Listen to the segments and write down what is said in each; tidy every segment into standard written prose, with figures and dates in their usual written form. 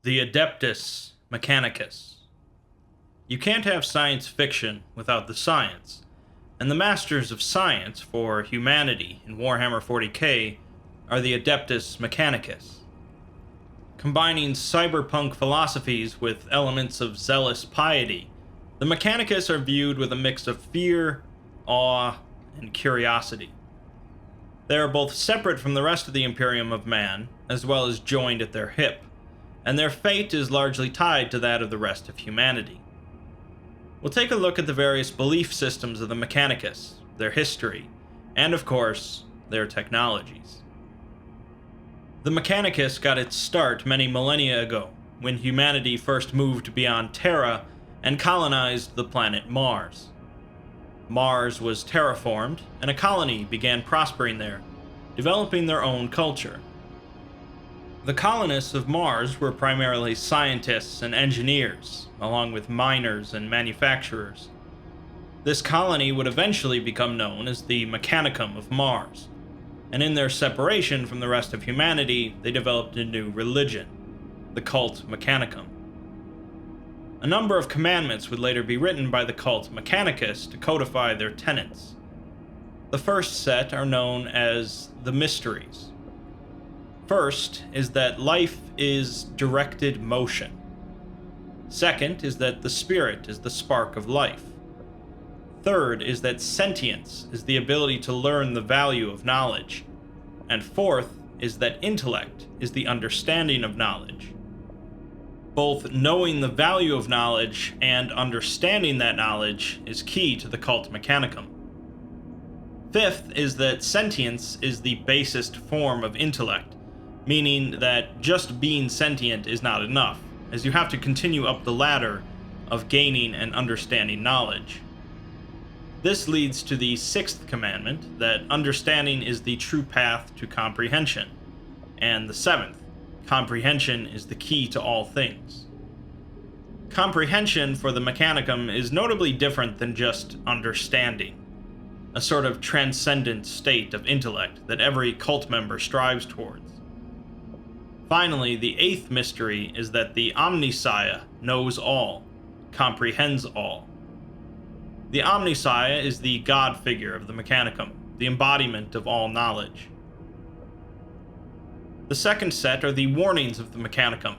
The Adeptus Mechanicus. You can't have science fiction without the science, and the masters of science for humanity in Warhammer 40k are the Adeptus Mechanicus. Combining cyberpunk philosophies with elements of zealous piety, the Mechanicus are viewed with a mix of fear, awe, and curiosity. They are both separate from the rest of the Imperium of Man, as well as joined at their hip, and their fate is largely tied to that of the rest of humanity. We'll take a look at the various belief systems of the Mechanicus, their history, and of course, their technologies. The Mechanicus got its start many millennia ago, when humanity first moved beyond Terra and colonized the planet Mars. Mars was terraformed, and a colony began prospering there, developing their own culture. The colonists of Mars were primarily scientists and engineers, along with miners and manufacturers. This colony would eventually become known as the Mechanicum of Mars, and in their separation from the rest of humanity, they developed a new religion, the cult Mechanicum. A number of commandments would later be written by the cult Mechanicus to codify their tenets. The first set are known as the Mysteries. First is that life is directed motion. Second is that the spirit is the spark of life. Third is that sentience is the ability to learn the value of knowledge. And fourth is that intellect is the understanding of knowledge. Both knowing the value of knowledge and understanding that knowledge is key to the cult Mechanicum. Fifth is that sentience is the basest form of intellect, meaning that just being sentient is not enough, as you have to continue up the ladder of gaining and understanding knowledge. This leads to the sixth commandment, that understanding is the true path to comprehension, and the seventh, comprehension is the key to all things. Comprehension for the Mechanicum is notably different than just understanding, a sort of transcendent state of intellect that every cult member strives towards. Finally, the eighth mystery is that the Omnissiah knows all, comprehends all. The Omnissiah is the god figure of the Mechanicum, the embodiment of all knowledge. The second set are the warnings of the Mechanicum,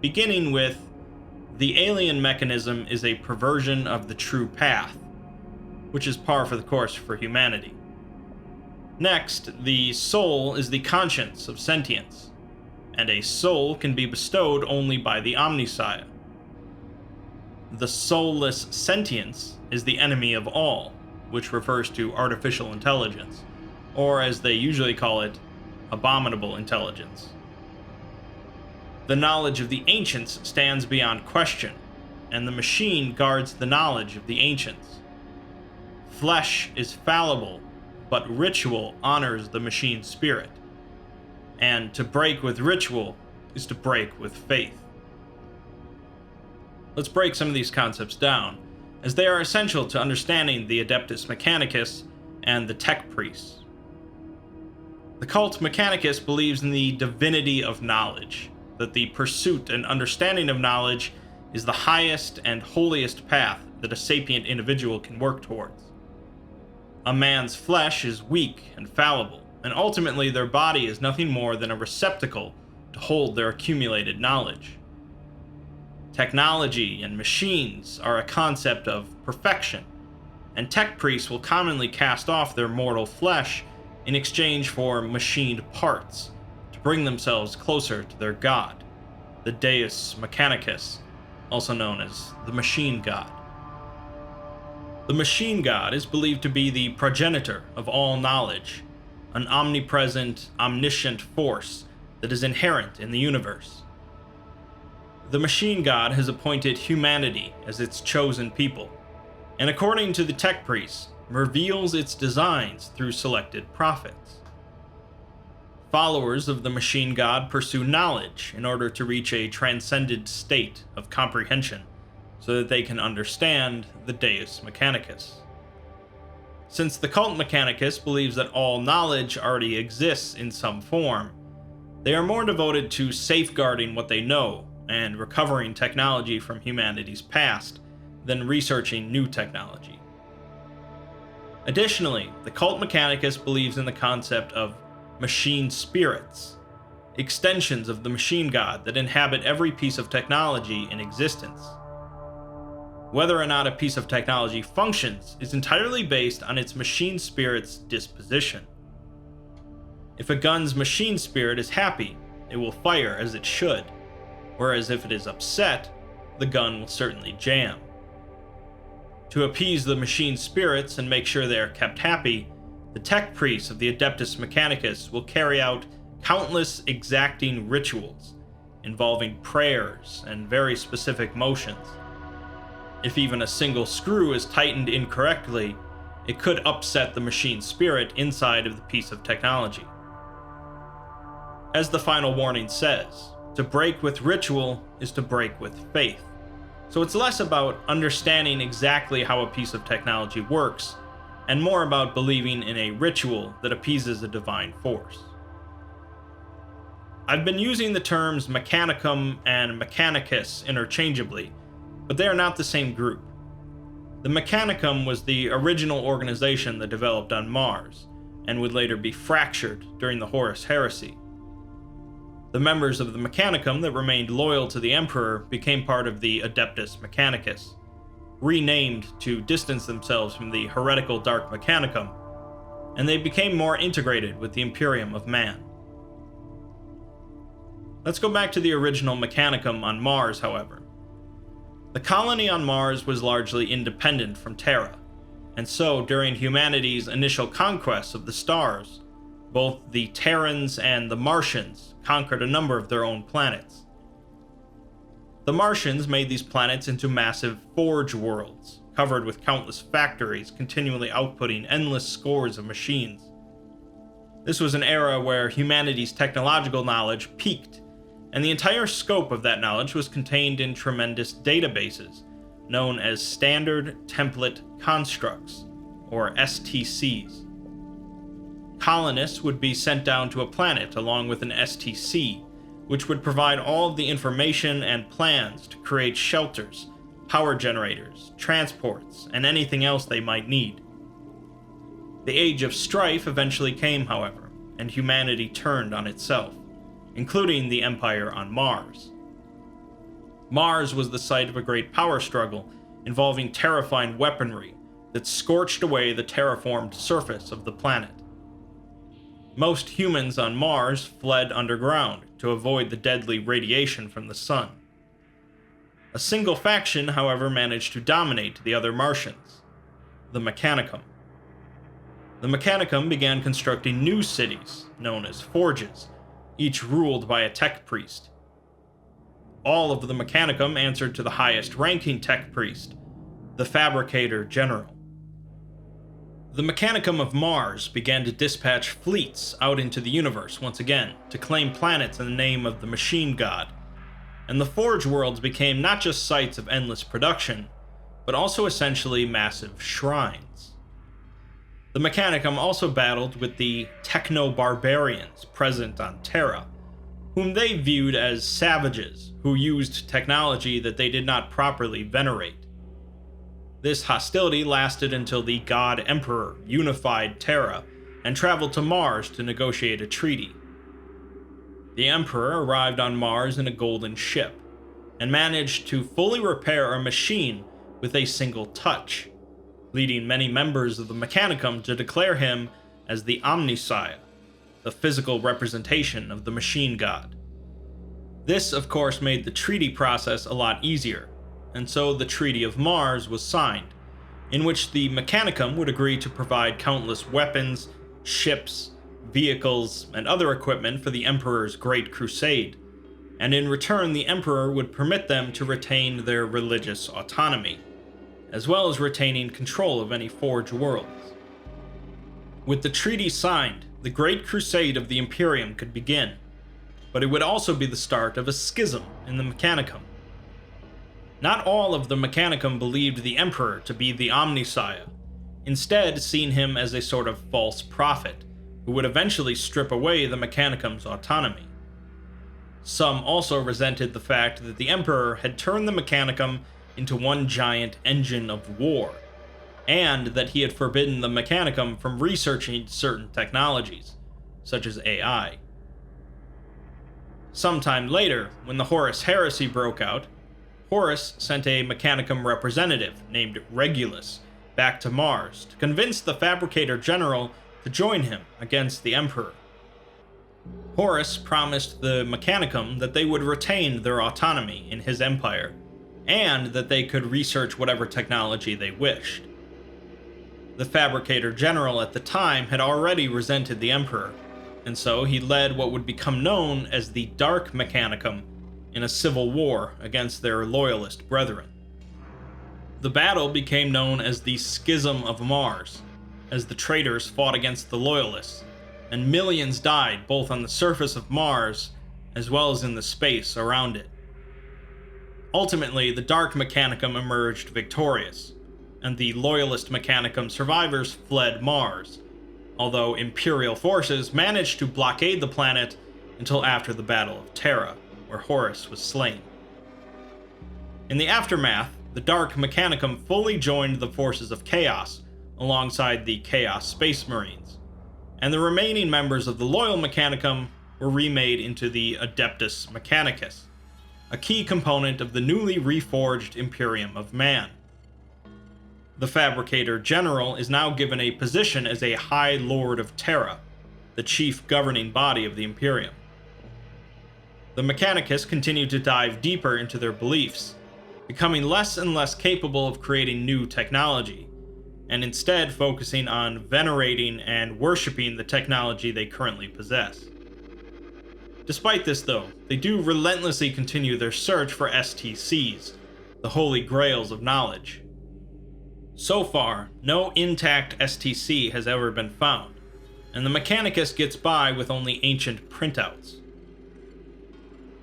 beginning with, the alien mechanism is a perversion of the true path, which is par for the course for humanity. Next, the soul is the conscience of sentience, and a soul can be bestowed only by the Omnissiah. The soulless sentience is the enemy of all, which refers to artificial intelligence, or as they usually call it, abominable intelligence. The knowledge of the ancients stands beyond question, and the machine guards the knowledge of the ancients. Flesh is fallible, but ritual honors the machine's spirit. And to break with ritual is to break with faith. Let's break some of these concepts down, as they are essential to understanding the Adeptus Mechanicus and the Tech Priests. The cult Mechanicus believes in the divinity of knowledge, that the pursuit and understanding of knowledge is the highest and holiest path that a sapient individual can work towards. A man's flesh is weak and fallible, and ultimately their body is nothing more than a receptacle to hold their accumulated knowledge. Technology and machines are a concept of perfection, and tech priests will commonly cast off their mortal flesh in exchange for machined parts to bring themselves closer to their god, the Deus Mechanicus, also known as the Machine God. The Machine God is believed to be the progenitor of all knowledge, an omnipresent, omniscient force that is inherent in the universe. The Machine God has appointed humanity as its chosen people, and according to the Tech Priests, reveals its designs through selected prophets. Followers of the Machine God pursue knowledge in order to reach a transcended state of comprehension, so that they can understand the Deus Mechanicus. Since the cult Mechanicus believes that all knowledge already exists in some form, they are more devoted to safeguarding what they know and recovering technology from humanity's past than researching new technology. Additionally, the cult Mechanicus believes in the concept of machine spirits, extensions of the machine god that inhabit every piece of technology in existence. Whether or not a piece of technology functions is entirely based on its machine spirit's disposition. If a gun's machine spirit is happy, it will fire as it should, whereas if it is upset, the gun will certainly jam. To appease the machine spirits and make sure they are kept happy, the tech priests of the Adeptus Mechanicus will carry out countless exacting rituals involving prayers and very specific motions. If even a single screw is tightened incorrectly, it could upset the machine spirit inside of the piece of technology. As the final warning says, to break with ritual is to break with faith. So it's less about understanding exactly how a piece of technology works, and more about believing in a ritual that appeases a divine force. I've been using the terms Mechanicum and Mechanicus interchangeably, but they are not the same group. The Mechanicum was the original organization that developed on Mars, and would later be fractured during the Horus Heresy. The members of the Mechanicum that remained loyal to the Emperor became part of the Adeptus Mechanicus, renamed to distance themselves from the heretical Dark Mechanicum, and they became more integrated with the Imperium of Man. Let's go back to the original Mechanicum on Mars, however. The colony on Mars was largely independent from Terra, and so during humanity's initial conquests of the stars, both the Terrans and the Martians conquered a number of their own planets. The Martians made these planets into massive forge worlds, covered with countless factories continually outputting endless scores of machines. This was an era where humanity's technological knowledge peaked, and the entire scope of that knowledge was contained in tremendous databases, known as Standard Template Constructs, or STCs. Colonists would be sent down to a planet along with an STC, which would provide all of the information and plans to create shelters, power generators, transports, and anything else they might need. The Age of Strife eventually came, however, and humanity turned on itself, including the Empire on Mars. Mars was the site of a great power struggle involving terrifying weaponry that scorched away the terraformed surface of the planet. Most humans on Mars fled underground to avoid the deadly radiation from the sun. A single faction, however, managed to dominate the other Martians, the Mechanicum. The Mechanicum began constructing new cities, known as forges, each ruled by a tech priest. All of the Mechanicum answered to the highest ranking tech priest, the Fabricator General. The Mechanicum of Mars began to dispatch fleets out into the universe once again to claim planets in the name of the machine god, and the Forge worlds became not just sites of endless production, but also essentially massive shrines. The Mechanicum also battled with the techno-barbarians present on Terra, whom they viewed as savages who used technology that they did not properly venerate. This hostility lasted until the God Emperor unified Terra and traveled to Mars to negotiate a treaty. The Emperor arrived on Mars in a golden ship, and managed to fully repair a machine with a single touch, leading many members of the Mechanicum to declare him as the Omnissiah, the physical representation of the machine god. This, of course, made the treaty process a lot easier, and so the Treaty of Mars was signed, in which the Mechanicum would agree to provide countless weapons, ships, vehicles, and other equipment for the Emperor's Great Crusade, and in return the Emperor would permit them to retain their religious autonomy, as well as retaining control of any Forge worlds. With the treaty signed, the Great Crusade of the Imperium could begin, but it would also be the start of a schism in the Mechanicum. Not all of the Mechanicum believed the Emperor to be the Omnissiah, instead seeing him as a sort of false prophet, who would eventually strip away the Mechanicum's autonomy. Some also resented the fact that the Emperor had turned the Mechanicum into one giant engine of war, and that he had forbidden the Mechanicum from researching certain technologies, such as AI. Sometime later, when the Horus heresy broke out, Horus sent a Mechanicum representative named Regulus back to Mars to convince the Fabricator General to join him against the Emperor. Horus promised the Mechanicum that they would retain their autonomy in his empire, and that they could research whatever technology they wished. The Fabricator General at the time had already resented the Emperor, and so he led what would become known as the Dark Mechanicum in a civil war against their loyalist brethren. The battle became known as the Schism of Mars, as the traitors fought against the loyalists, and millions died both on the surface of Mars as well as in the space around it. Ultimately, the Dark Mechanicum emerged victorious, and the Loyalist Mechanicum survivors fled Mars, although Imperial forces managed to blockade the planet until after the Battle of Terra, where Horus was slain. In the aftermath, the Dark Mechanicum fully joined the forces of Chaos alongside the Chaos Space Marines, and the remaining members of the Loyal Mechanicum were remade into the Adeptus Mechanicus, a key component of the newly reforged Imperium of Man. The Fabricator General is now given a position as a High Lord of Terra, the chief governing body of the Imperium. The Mechanicus continue to dive deeper into their beliefs, becoming less and less capable of creating new technology, and instead focusing on venerating and worshipping the technology they currently possess. Despite this, though, they do relentlessly continue their search for STCs, the holy grails of knowledge. So far, no intact STC has ever been found, and the Mechanicus gets by with only ancient printouts.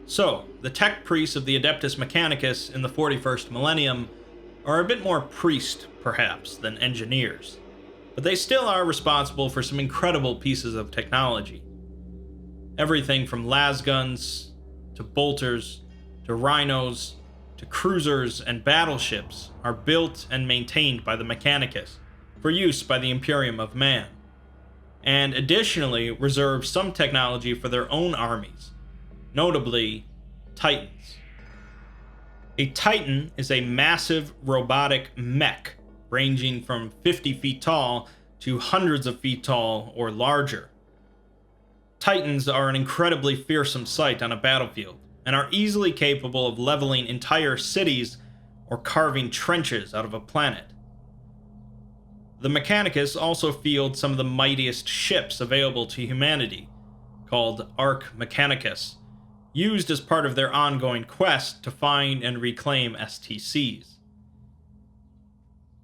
So, the tech priests of the Adeptus Mechanicus in the 41st millennium are a bit more priest, perhaps, than engineers, but they still are responsible for some incredible pieces of technology. Everything from lasguns, to bolters, to rhinos, to cruisers and battleships are built and maintained by the Mechanicus for use by the Imperium of Man, and additionally reserve some technology for their own armies, notably Titans. A Titan is a massive robotic mech ranging from 50 feet tall to hundreds of feet tall or larger. Titans are an incredibly fearsome sight on a battlefield, and are easily capable of leveling entire cities or carving trenches out of a planet. The Mechanicus also field some of the mightiest ships available to humanity, called Arch Mechanicus, used as part of their ongoing quest to find and reclaim STCs.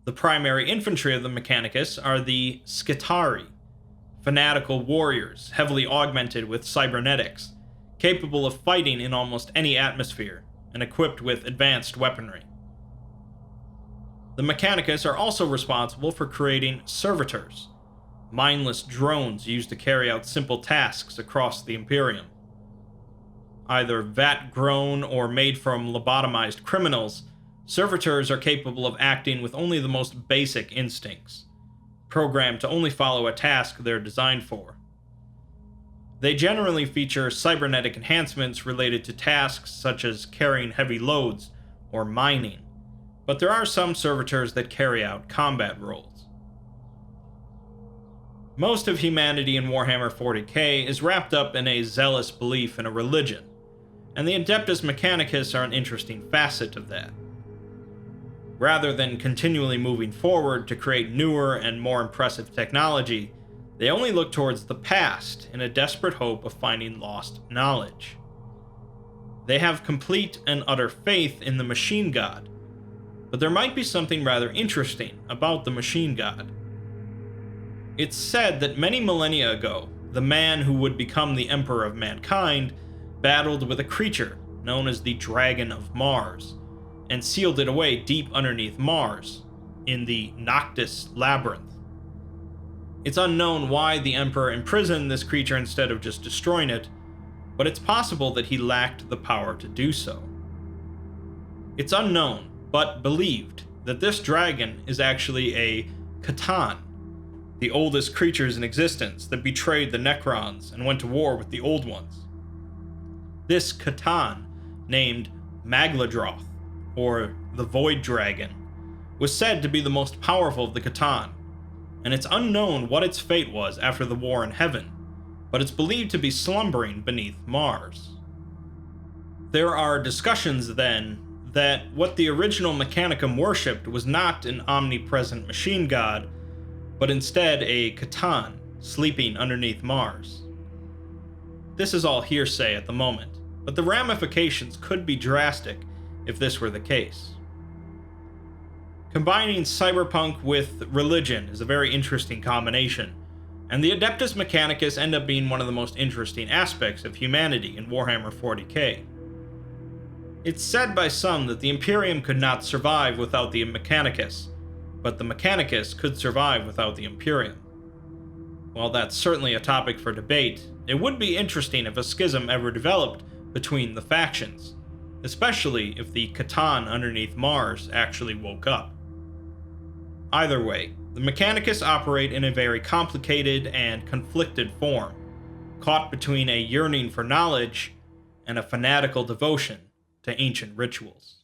The primary infantry of the Mechanicus are the Scitari, fanatical warriors heavily augmented with cybernetics, capable of fighting in almost any atmosphere, and equipped with advanced weaponry. The Mechanicus are also responsible for creating servitors, mindless drones used to carry out simple tasks across the Imperium. Either vat-grown or made from lobotomized criminals, servitors are capable of acting with only the most basic instincts, programmed to only follow a task they're designed for. They generally feature cybernetic enhancements related to tasks such as carrying heavy loads or mining, but there are some servitors that carry out combat roles. Most of humanity in Warhammer 40k is wrapped up in a zealous belief in a religion, and the Adeptus Mechanicus are an interesting facet of that. Rather than continually moving forward to create newer and more impressive technology, they only look towards the past in a desperate hope of finding lost knowledge. They have complete and utter faith in the Machine God, but there might be something rather interesting about the Machine God. It's said that many millennia ago, the man who would become the Emperor of Mankind battled with a creature known as the Dragon of Mars, and sealed it away deep underneath Mars, in the Noctis Labyrinth. It's unknown why the Emperor imprisoned this creature instead of just destroying it, but it's possible that he lacked the power to do so. It's unknown, but believed, that this dragon is actually a Catan, the oldest creatures in existence that betrayed the Necrons and went to war with the Old Ones. This Catan, named Magladroth, or the Void Dragon, was said to be the most powerful of the Catan, and it's unknown what its fate was after the war in heaven, but it's believed to be slumbering beneath Mars. There are discussions then that what the original Mechanicum worshipped was not an omnipresent machine god, but instead a Catan sleeping underneath Mars. This is all hearsay at the moment, but the ramifications could be drastic if this were the case. Combining cyberpunk with religion is a very interesting combination, and the Adeptus Mechanicus end up being one of the most interesting aspects of humanity in Warhammer 40k. It's said by some that the Imperium could not survive without the Mechanicus, but the Mechanicus could survive without the Imperium. While that's certainly a topic for debate, it would be interesting if a schism ever developed between the factions, especially if the Catan underneath Mars actually woke up. Either way, the Mechanicus operate in a very complicated and conflicted form, caught between a yearning for knowledge and a fanatical devotion to ancient rituals.